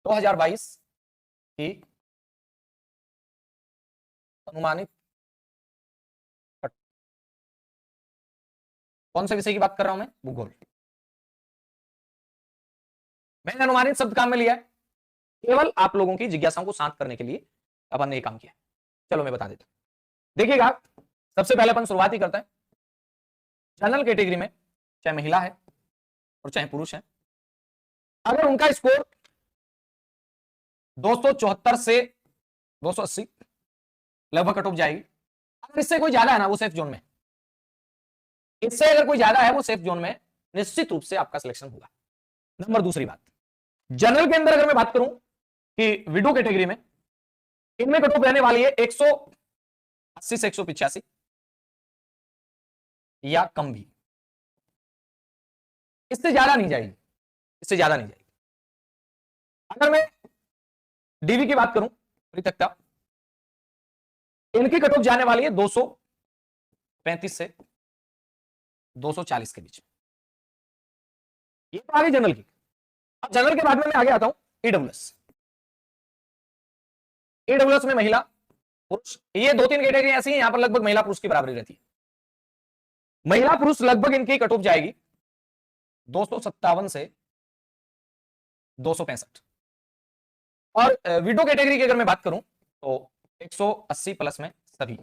2022 की अनुमानित कौन से विषय की बात कर रहा हूं मैं? भूगोल। मैंने अनुमानित शब्द काम में लिया है केवल आप लोगों की जिज्ञासाओं को शांत करने के लिए अपन ने ये काम किया। चलो मैं बता देता हूं। देखिएगा, सबसे पहले अपन शुरुआत ही करते हैं जनरल कैटेगरी में, चाहे महिला है और चाहे पुरुष है, अगर उनका स्कोर 274 से 280 लगभग कट ऑफ जाएगी। अगर इससे कोई ज्यादा है ना, वो सेफ जोन में, इससे अगर कोई ज्यादा है वो सेफ जोन में, निश्चित रूप से आपका सिलेक्शन होगा। नंबर दूसरी बात, जनरल के अंदर अगर मैं बात करूं कि विडो कैटेगरी में, इनमें कट ऑफ रहने वाली है 180 से 185 या कम भी, इससे ज्यादा नहीं जाएगी, इससे ज्यादा नहीं जाएगी। अगर मैं डीवी की बात करूं, परित्यक्ता, इनकी कट ऑफ जाने वाली है 235 से 240 के बीच। ये तो आगे जनरल की। अब जनरल के बाद में मैं आगे आता हूं ईडब्ल्यूएस। ईडब्ल्यूएस में महिला पुरुष, ये 2-3 कैटेगरी ऐसी हैं यहां पर लगभग महिला पुरुष की बराबरी रहती है। महिला पुरुष लगभग इनकी कट ऑफ जाएगी 257 से 265। और विडो कैटेगरी की अगर मैं बात करूं तो 180 प्लस में सभी,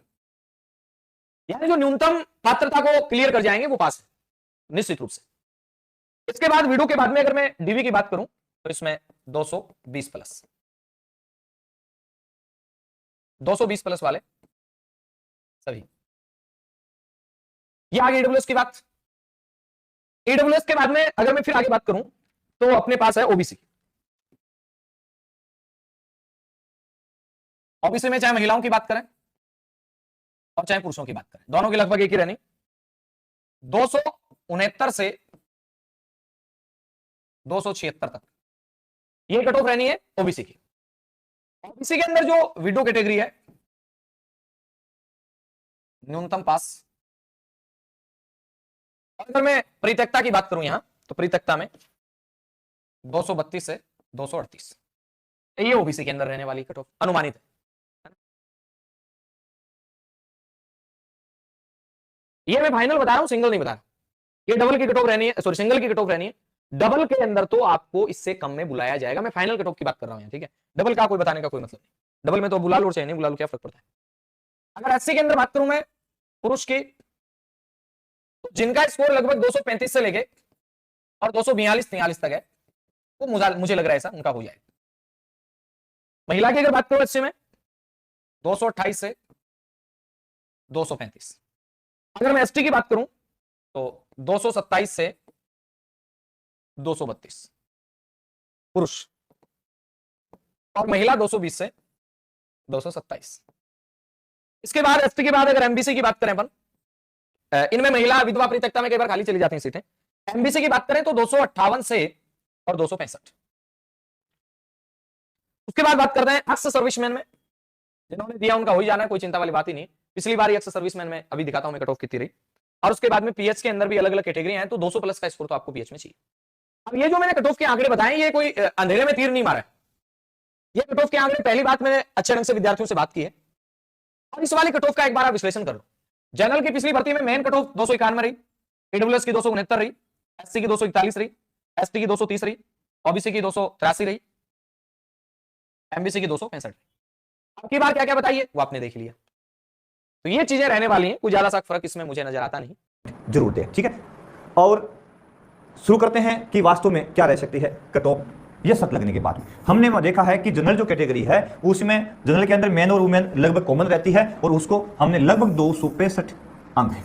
यानी जो न्यूनतम पात्रता को क्लियर कर जाएंगे वो पास है निश्चित रूप से। इसके बाद विडो के बाद में अगर मैं डीवी की बात करूं तो इसमें 220 प्लस, 220 प्लस वाले सभी। ये आगे ईडब्ल्यूएस की बात। ईडब्ल्यूएस के बाद में अगर मैं फिर आगे बात करूं तो अपने पास है ओबीसी। ओबीसी में चाहे महिलाओं की बात करें और चाहे पुरुषों की बात करें, दोनों की लगभग एक ही रहनी, 269 से 276 तक ये कट ऑफ रहनी है ओबीसी की। ओबीसी के अंदर जो विडो कैटेगरी है, न्यूनतम पास। अगर मैं परित्यक्ता की बात करूं यहां तो परित्यक्ता में 232 से 238, ये ओबीसी के अंदर रहने वाली कट ऑफ अनुमानित है। ये मैं फाइनल बता रहा हूं, सिंगल नहीं बता रहा। ये डबल की कट ऑफ रहनी है, सॉरी सिंगल की कट ऑफ रहनी है। डबल के अंदर तो आपको इससे कम में बुलाया जाएगा। मैं फाइनल कट ऑफ की बात कर रहा हूं, ठीक है। डबल का कोई बताने का कोई मतलब नहीं। डबल में तो बुला लो चाहे नहीं बुला लो, क्या फर्क पड़ता है। अगर 80 के अंदर बात करूं मैं पुरुष की, तो जिनका स्कोर लगभग 235 से लेके और 242-43 तक है, वो मुझे लग रहा है ऐसा उनका हो जाएगा। महिला की अगर बात करूं 80 में 228 से 235। अगर मैं एसटी की बात करूं तो 227 से 232 पुरुष, और महिला 220 से 227। इसके बाद एसटी के बाद अगर एमबीसी की बात करें अपन, इनमें महिला विधवा परित्यक्ता में कई बार खाली चली जाती हैं सीटें। एमबीसी की बात करें तो 258 से और 265। उसके बाद बात करते हैं एक्स सर्विसमैन में, जिन्होंने दिया उनका हो ही जाना है, कोई चिंता वाली बात ही नहीं। पिछली बार एक्स सर्विसमैन में अभी दिखाता हूं मैं कट ऑफ कितनी रही। और उसके बाद में पीएच के अंदर भी अलग अलग कैटेगरी हैं, तो 200 प्लस का स्कोर तो आपको पीएच में चाहिए। अब ये जो मैंने कट ऑफ के आंकड़े बताए, ये कोई अंधेरे में तीर नहीं मारा है। ये कट ऑफ के आंकड़े पहली बात मैंने अच्छे ढंग से विद्यार्थियों से बात की है। और इस वाली कट ऑफ का एक बार आप विश्लेषण कर लो। जनरल की पिछली भर्ती में मेन कट ऑफ 291 रही, ईडब्ल्यूएस की 269 रही, एससी की 241 रही, एसटी की 230 रही, ओबीसी की 283 रही, एमबीसी की 265 रही। अब की बार क्या क्या बताइए वो आपने देख लिया। तो ये चीजें रहने वाली हैं, कुछ ज्यादा सा फर्क इसमें मुझे नजर आता नहीं। जरूर दें, ठीक है। और शुरू करते हैं कि वास्तव में क्या रह सकती है कट ऑफ ये सब लगने के बाद। हमने देखा है कि जनरल जो कैटेगरी है उसमें जनरल के अंदर मेन और वुमेन लगभग कॉमन रहती है, और उसको हमने लगभग 265 अंक है।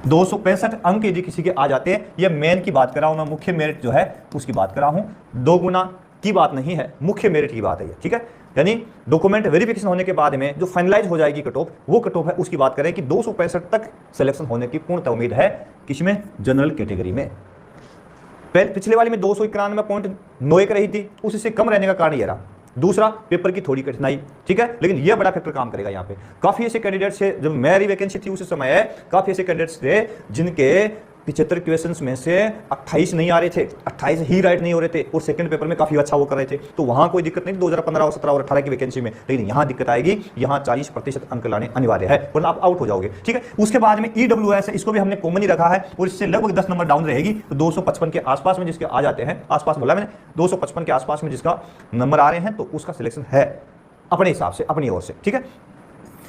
265 अंक यदि किसी के आ जाते हैं, ये मेन की बात कर रहा हूं मैं, मुख्य मेरिट जो है उसकी बात कर रहा हूं, 2 गुना की बात नहीं है, मुख्य मेरिट की बात है, ठीक है। यानी डॉक्यूमेंट वेरिफिकेशन होने के बाद में जो फाइनलाइज हो जाएगी कट ऑफ, वो कट ऑफ है, उसकी बात करें कि 265 तक सिलेक्शन होने की पूर्णतः उम्मीद है। किसमें? जनरल कैटेगरी में। पिछले वाली में 291.91 रही थी, उससे कम रहने का कारण ये रहा। दूसरा, पेपर की थोड़ी कठिनाई, ठीक है, लेकिन यह बड़ा फैक्टर काम करेगा यहाँ पे। काफी ऐसे कैंडिडेट्स थे, जब मेरी वैकेंसी थी उस समय काफी ऐसे कैंडिडेट्स थे जिनके 75 क्वेश्चंस में से 28 नहीं आ रहे थे, 28 ही राइट नहीं हो रहे थे और सेकंड पेपर में काफी अच्छा वो कर रहे थे, तो वहां कोई दिक्कत नहीं 2015 और 17 और 18 की वैकेंसी में। लेकिन यहां दिक्कत आएगी, यहां 40% अंक लाने अनिवार्य है वरना आप आउट हो जाओगे। ठीक है, उसके बाद में EWS है, इसको भी हमने कॉमन ही रखा है और इससे लगभग 10 नंबर डाउन रहेगी, तो 255 के आसपास में जिसके आ जाते हैं, आसपास बोला मैंने 255 के आसपास में जिसका नंबर आ रहे हैं तो उसका सिलेक्शन है अपने हिसाब से, अपनी ओर से। ठीक है,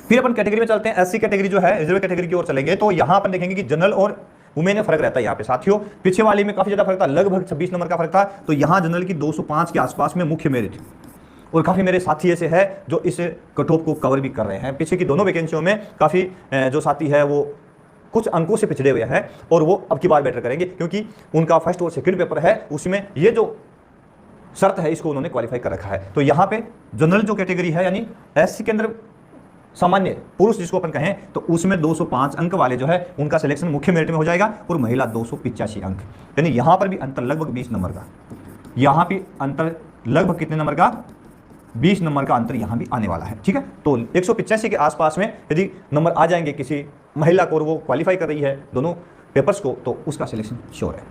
फिर अपन कैटेगरी में चलते हैं। SC कैटेगरी जो है, रिजर्व कैटेगरी की ओर चलेंगे, तो यहां अपन देखेंगे कि जनरल और वुमेन में फर्क रहता है यहाँ पे साथियों। पीछे वाली में काफी ज्यादा फर्क था, लगभग 26 नंबर का फर्क था, तो यहां जनरल की 205 के आसपास में मुख्य मेरिट, और काफी मेरे साथी ऐसे हैं जो इस कट ऑफ को कवर भी कर रहे हैं। पीछे की दोनों वैकेंसियों में काफी जो साथी है वो कुछ अंकों से पिछड़े हुए हैं और वो अब की बार बेटर करेंगे, क्योंकि उनका फर्स्ट और सेकंड पेपर है, उसमें ये जो शर्त है इसको उन्होंने क्वालिफाई कर रखा है। तो यहाँ पे जनरल जो कैटेगरी है यानी SC के अंदर सामान्य पुरुष जिसको अपन कहें, तो उसमें 205 अंक वाले जो है उनका सिलेक्शन मुख्य मेरिट में हो जाएगा, और महिला 285 अंक, यानी यहां पर भी अंतर लगभग 20 नंबर का, यहां भी अंतर लगभग कितने नंबर का, 20 नंबर का अंतर यहां भी आने वाला है। ठीक है, तो 185 के आसपास में यदि नंबर आ जाएंगे किसी महिला को और वो क्वालिफाई कर रही है दोनों पेपर्स को, तो उसका सिलेक्शन श्योर है।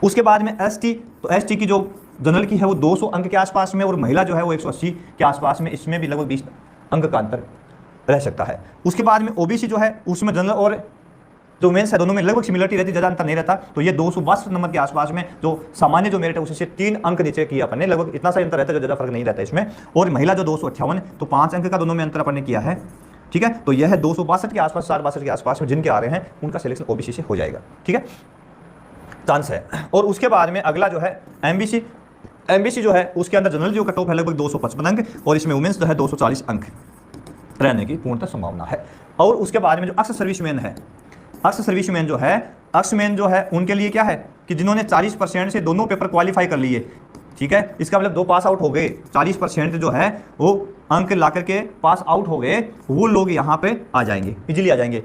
उसके बाद में ST, तो ST की जो जनरल की है वो 200 अंक के आसपास में, और महिला जो है वो 180 के आसपास में, इसमें भी लगभग 20 अंक का अंतर रह सकता है। उसके बाद में OBC जो है उसमें जनरल और जो मेंस है दोनों में लगभग सिमिलरिटी रहती है, ज़्यादा अंतर नहीं रहता, तो ये 262 नंबर के आसपास में जो सामान्य जो मेरिट है उससे 3 अंक नीचे किया अपन ने, लगभग इतना सा अंतर रहता है, जो ज़्यादा फर्क नहीं रहता इसमें। और महिला जो 258, तो 5 अंक का दोनों में अंतर अपन ने किया है। ठीक है, तो यह है 262 के आसपास, 62 के आसपास में जिनके आ रहे हैं उनका सिलेक्शन OBC से हो जाएगा। ठीक है, चांस है। और उसके बाद में अगला जो है MBC जो है उसके अंदर जनरल जो कट ऑफ है लगभग 255 अंक, और इसमें वुमेन्स जो है 240 अंक रहने की पूर्णतः संभावना है। और उसके बाद में जो अक्स सर्विसमैन है, अक्स सर्विसमैन जो है, अक्समैन जो है उनके लिए क्या है कि जिन्होंने 40% से दोनों पेपर क्वालिफाई कर लिए, ठीक है, इसका मतलब 2 पास आउट हो गए, 40% जो है वो अंक ला करके पास आउट हो गए, वो लोग यहाँ पे आ जाएंगे, इजीली आ जाएंगे।